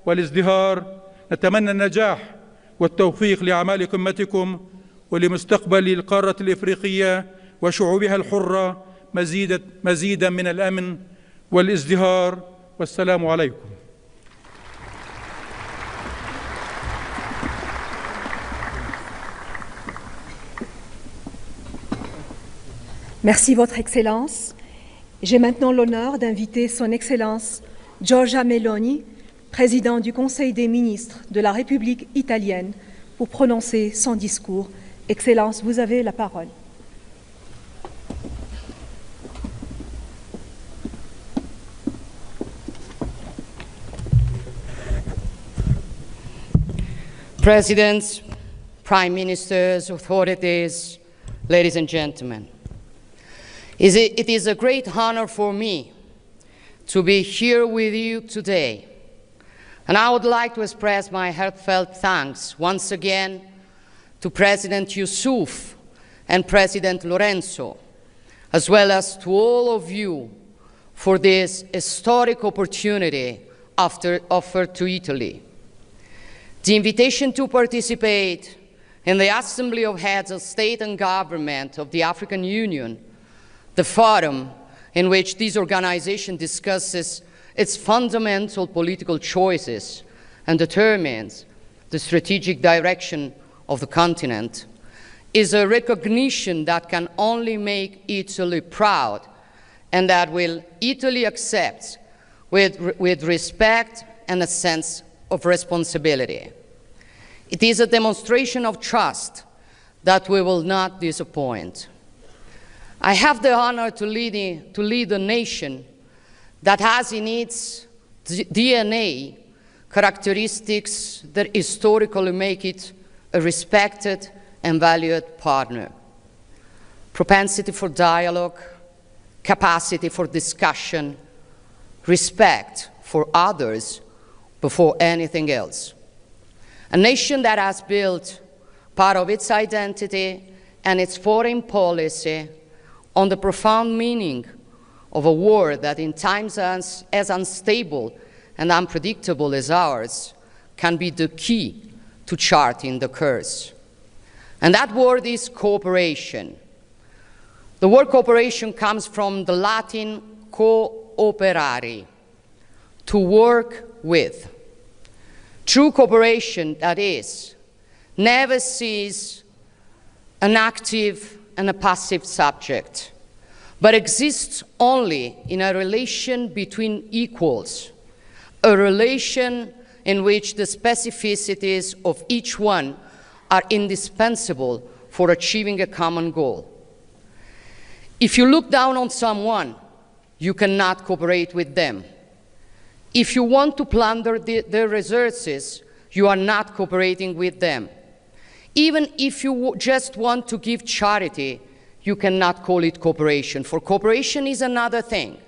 والازدهار. نتمنى النجاح والتوفيق لأعمال قمتكم ولمستقبل القارة الإفريقية وشعوبها الحرة مزيدا من الأمن والازدهار، والسلام عليكم. Merci, Votre Excellence. J'ai maintenant l'honneur d'inviter Son Excellence Giorgia Meloni, Président du Conseil des ministres de la République italienne, pour prononcer son discours. Excellence, vous avez la parole. Presidents, Prime Ministers, authorities, ladies and gentlemen. It is a great honor for me to be here with you today. And I would like to express my heartfelt thanks once again to President Youssouf and President Lorenzo, as well as to all of you for this historic opportunity offered to Italy. The invitation to participate in the Assembly of Heads of State and Government of the African Union, the forum in which this organization discusses its fundamental political choices and determines the strategic direction of the continent, is a recognition that can only make Italy proud and that will Italy accept with respect and a sense of responsibility. It is a demonstration of trust that we will not disappoint. I have the honor to lead a nation that has in its DNA characteristics that historically make it a respected and valued partner. Propensity for dialogue, capacity for discussion, respect for others before anything else. A nation that has built part of its identity and its foreign policy on the profound meaning of a world that in times as unstable and unpredictable as ours can be the key to charting the course. And that word is cooperation. The word cooperation comes from the Latin cooperare, to work with. True cooperation, that is, never sees an active and a passive subject, but exists only in a relation between equals, a relation in which the specificities of each one are indispensable for achieving a common goal. If you look down on someone, you cannot cooperate with them. If you want to plunder their resources, you are not cooperating with them. Even if you just want to give charity, you cannot call it cooperation, for cooperation is another thing.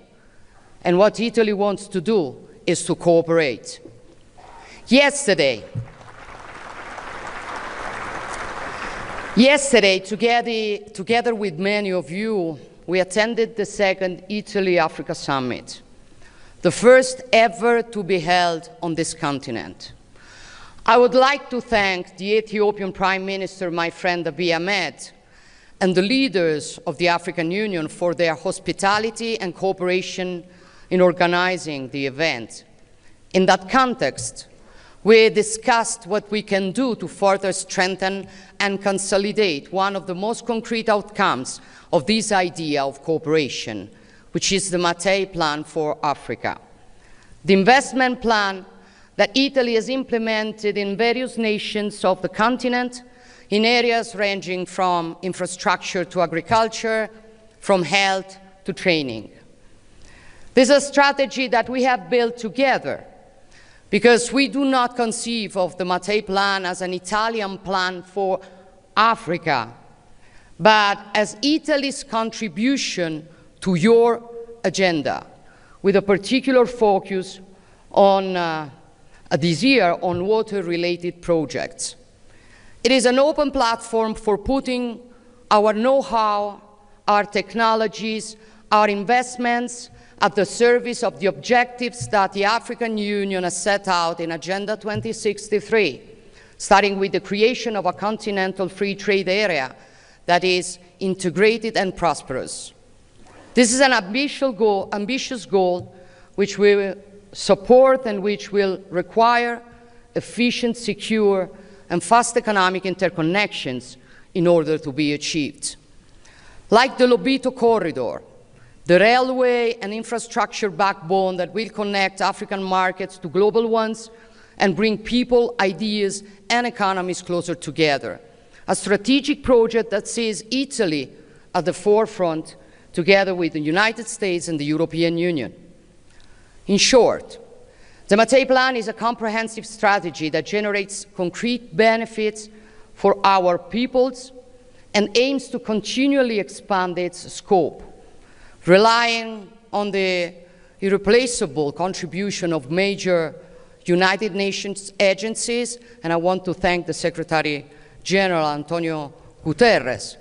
And what Italy wants to do is to cooperate. Yesterday, together with many of you, we attended the second Italy-Africa Summit, the first ever to be held on this continent. I would like to thank the Ethiopian Prime Minister, my friend Abiy Ahmed, and the leaders of the African Union for their hospitality and cooperation in organizing the event. In that context, we discussed what we can do to further strengthen and consolidate one of the most concrete outcomes of this idea of cooperation, which is the Mattei plan for Africa. The investment plan that Italy has implemented in various nations of the continent in areas ranging from infrastructure to agriculture, from health to training. This is a strategy that we have built together because we do not conceive of the Mattei plan as an Italian plan for Africa, but as Italy's contribution to your agenda, with a particular focus on this year on water-related projects. It is an open platform for putting our know-how, our technologies, our investments at the service of the objectives that the African Union has set out in Agenda 2063, starting with the creation of a continental free trade area that is integrated and prosperous. This is an ambitious goal which we will support and which will require efficient, secure, and fast economic interconnections in order to be achieved. Like the Lobito corridor, the railway and infrastructure backbone that will connect African markets to global ones and bring people, ideas, and economies closer together. A strategic project that sees Italy at the forefront, together with the United States and the European Union. In short, the Mattei Plan is a comprehensive strategy that generates concrete benefits for our peoples and aims to continually expand its scope, relying on the irreplaceable contribution of major United Nations agencies, and I want to thank the Secretary General Antonio Guterres,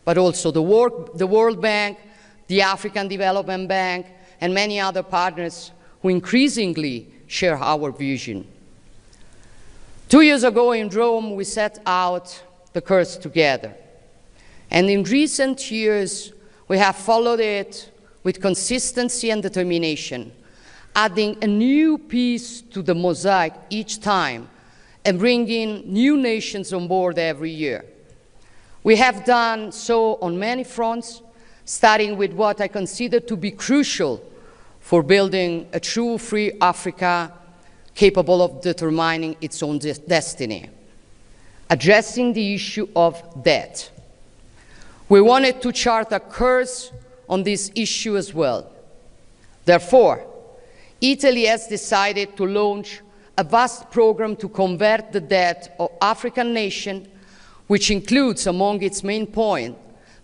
but also the World Bank, the African Development Bank, and many other partners who increasingly share our vision. 2 years ago in Rome, we set out the course together. And in recent years, we have followed it with consistency and determination, adding a new piece to the mosaic each time and bringing new nations on board every year. We have done so on many fronts, starting with what I consider to be crucial for building a true free Africa capable of determining its own destiny, addressing the issue of debt. We wanted to chart a course on this issue as well. Therefore, Italy has decided to launch a vast program to convert the debt of African nations, which includes among its main points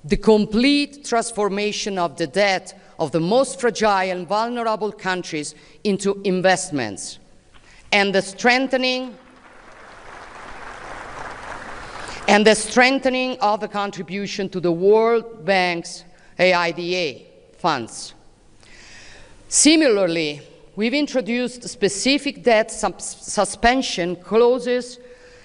the complete transformation of the debt of the most fragile and vulnerable countries into investments, and the strengthening of the contribution to the World Bank's AIDA funds. Similarly, we've introduced specific debt suspension clauses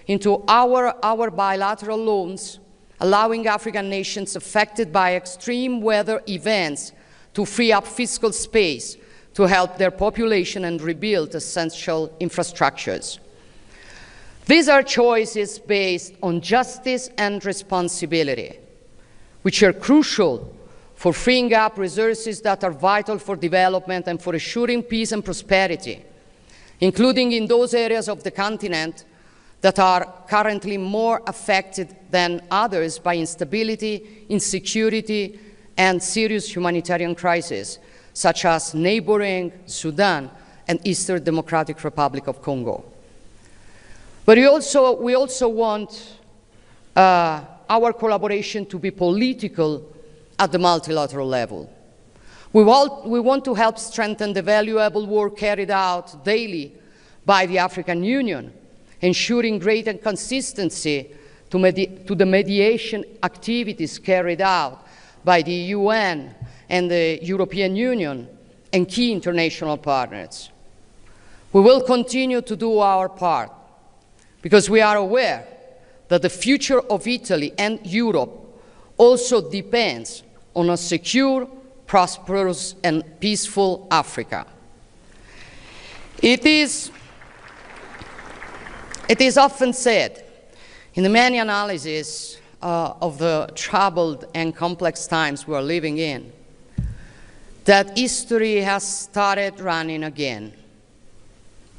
into our bilateral loans, allowing African nations affected by extreme weather events to free up fiscal space to help their population and rebuild essential infrastructures. These are choices based on justice and responsibility, which are crucial for freeing up resources that are vital for development and for assuring peace and prosperity, including in those areas of the continent that are currently more affected than others by instability, insecurity, and serious humanitarian crises, such as neighboring Sudan and Eastern Democratic Republic of Congo. But we also want our collaboration to be political at the multilateral level. We want to help strengthen the valuable work carried out daily by the African Union, ensuring greater consistency to the mediation activities carried out by the UN and the European Union and key international partners. We will continue to do our part because we are aware that the future of Italy and Europe also depends on a secure, prosperous, and peaceful Africa. It is often said in the many analyses of the troubled and complex times we are living in that history has started running again.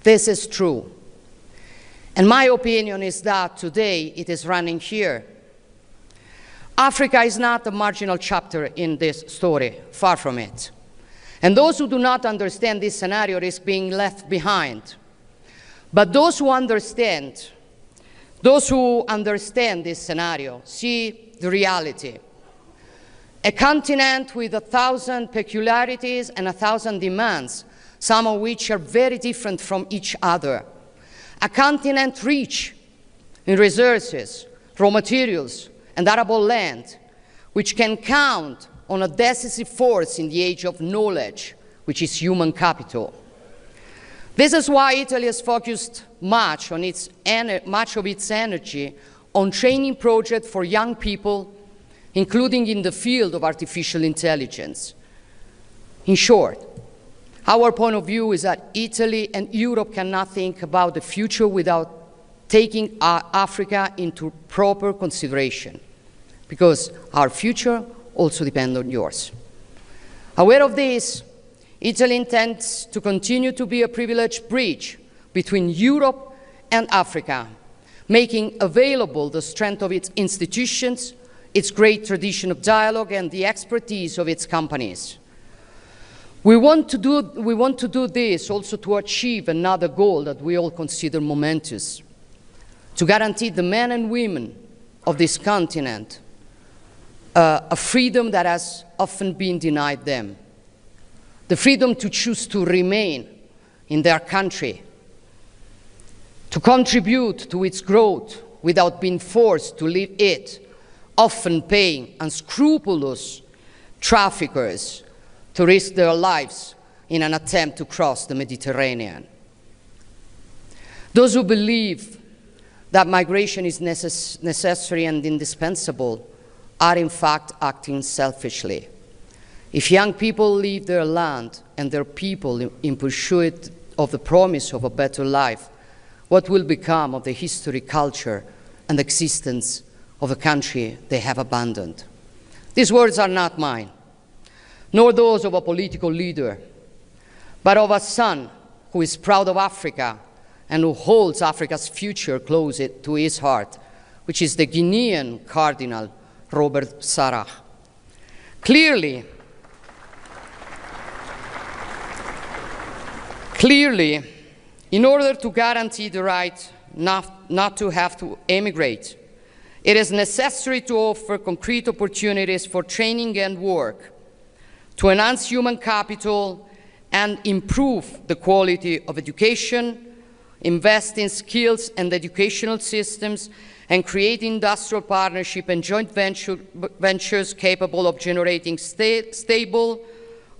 This is true. And my opinion is that today it is running here. Africa is not a marginal chapter in this story, far from it. And those who do not understand this scenario risk being left behind. But those who understand this scenario see the reality. A continent with 1,000 peculiarities and 1,000 demands, some of which are very different from each other. A continent rich in resources, raw materials, and arable land, which can count on a decisive force in the age of knowledge, which is human capital. This is why Italy has focused much of its energy on training projects for young people, including in the field of artificial intelligence. In short, our point of view is that Italy and Europe cannot think about the future without taking Africa into proper consideration, because our future also depends on yours. Aware of this, Italy intends to continue to be a privileged bridge between Europe and Africa, making available the strength of its institutions, its great tradition of dialogue, and the expertise of its companies. We want to do this also to achieve another goal that we all consider momentous, to guarantee the men and women of this continent a freedom that has often been denied them, the freedom to choose to remain in their country, to contribute to its growth without being forced to leave it, often paying unscrupulous traffickers to risk their lives in an attempt to cross the Mediterranean. Those who believe that migration is necessary and indispensable are in fact acting selfishly. If young people leave their land and their people in pursuit of the promise of a better life, what will become of the history, culture, and existence of the country they have abandoned? These words are not mine, nor those of a political leader, but of a son who is proud of Africa and who holds Africa's future close to his heart, which is the Guinean Cardinal Robert Sarah. Clearly, in order to guarantee the right not to have to emigrate, it is necessary to offer concrete opportunities for training and work, to enhance human capital and improve the quality of education, invest in skills and educational systems, and create industrial partnership and joint ventures capable of generating stable,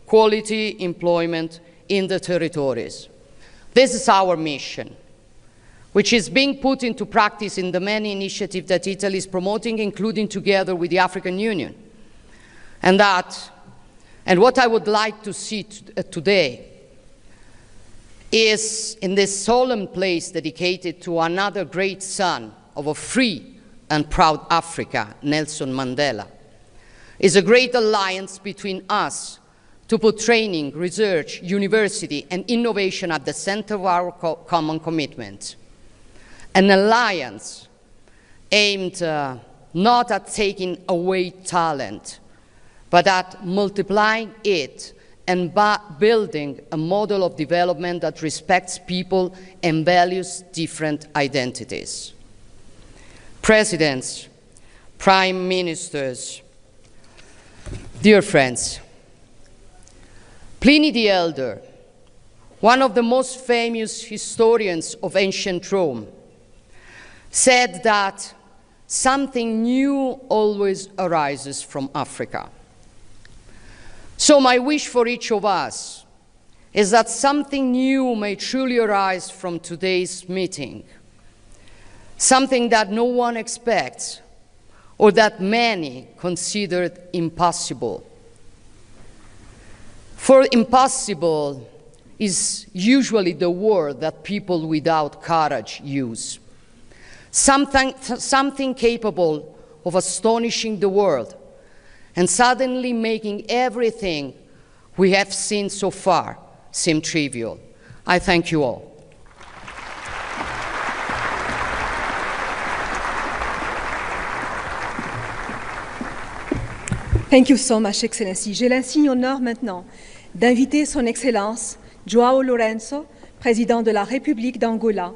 quality employment in the territories. This is our mission, which is being put into practice in the many initiatives that Italy is promoting, including together with the African Union. And what I would like to see today is, in this solemn place dedicated to another great son of a free and proud Africa, Nelson Mandela, is a great alliance between us to put training, research, university, and innovation at the center of our common commitment. An alliance aimed not at taking away talent, but at multiplying it and building a model of development that respects people and values different identities. Presidents, prime ministers, dear friends, Pliny the Elder, one of the most famous historians of ancient Rome, said that something new always arises from Africa. So my wish for each of us is that something new may truly arise from today's meeting, something that no one expects or that many considered impossible. For impossible is usually the word that people without courage use. Something capable of astonishing the world and suddenly making everything we have seen so far seem trivial. I thank you all. Thank you so much, Excellency. J'ai l'insigne honneur maintenant d'inviter Son Excellence João Lourenço, président de la République d'Angola,